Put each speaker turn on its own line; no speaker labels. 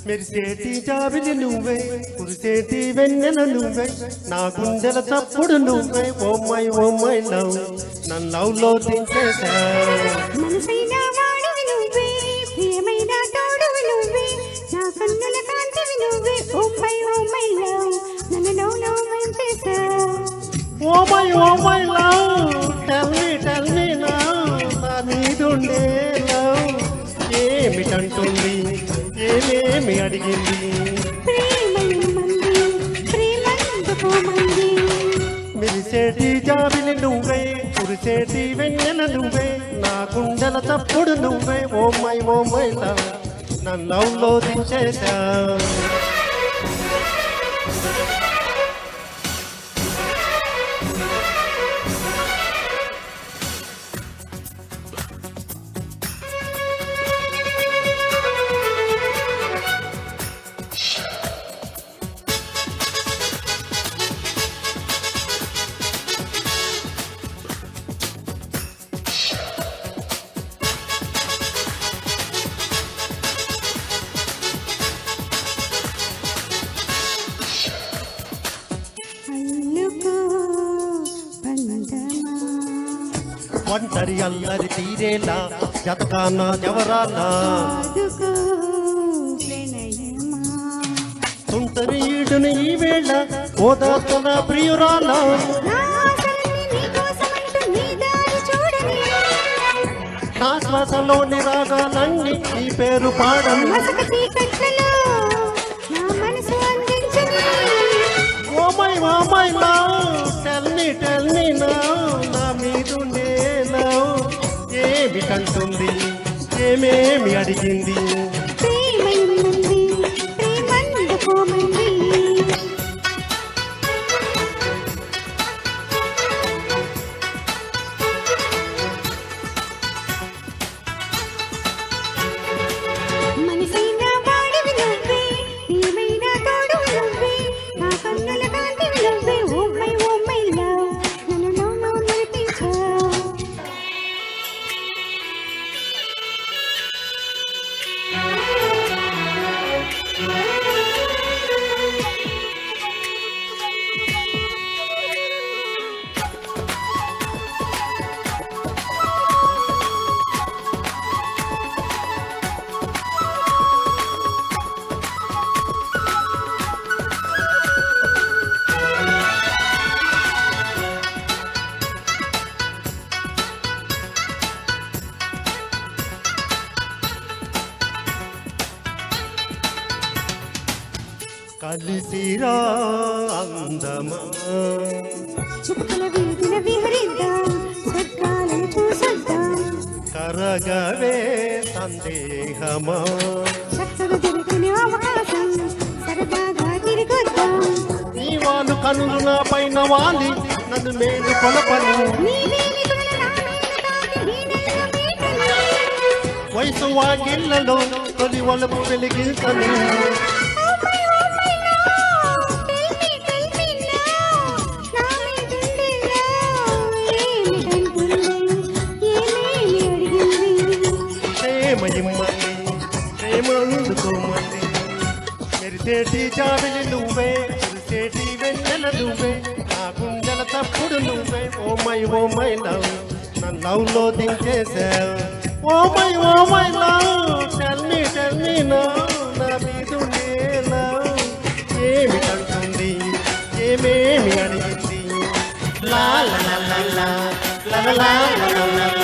మెరిసేటి జాబిలి నువ్వే కురిసేటి వెన్నెల నువ్వే నా గుండెల చప్పుడు నువ్వే ఓ మై లవ్ నన్ను లవ్ లో దించేసా
మనసైన వాడివి నువ్వే ప్రియమైన తోడువి నువ్వే నా కన్నుల కాంతివి నువ్వే ఓ మై లవ్ నన్ను లవ్ దించేసా
oh my love tell me నా నీదుండే లవ్ ఏమిటంటుంది ఏమేమి అడిగింది మెరిసేటి జాబిలి నువ్వే కురిసేటి వెన్నెల నువ్వే నా గుండెల తప్పుడు నువ్వే ఓ మై లవ్ నన్ను లవ్ లో దించేసా ఒంటరి అల్లరి తీరేలా జతకాన జవరాలా తుంటరి ఈడుని ఈ వేళ ఓదార్తన ప్రియురాలా నా శ్వాసలోని రాగాలన్నీ నీ పేరు పాడను oh my love tell me నా మీదుండే లవ్ ఏమిటంటుంది ఏమేమి అడిగింది కలిసిరా అందమా
చుక్కల వీధిన విహరిద్దాం స్వర్గాలను చూసొద్దాం
కరగవే సందేహమా
చక్కగా దొరికిన అవకాశం సరదాగా తిరిగొద్దాం
నీ వాళ్ళు కనులు నా పైన వాలి నన్ను మేలు కొలపను వయసు వాకిళ్లలో తొలి వలపు వెలిగించను ప్రేమందుకోమంది మెరిసేటి జాబిలి నువ్వే కురిసేటి వెన్నెల నువ్వే నా గుండెల తప్పుడు నువ్వే ఓ మై లవ్ నన్ను లవ్ లో దించేసావు oh my love tell me నా మీదుండే లవ్ ఏమిటంటుంది ఏమేమి అడిగింది లా లా లా లా లా లా లా లా లా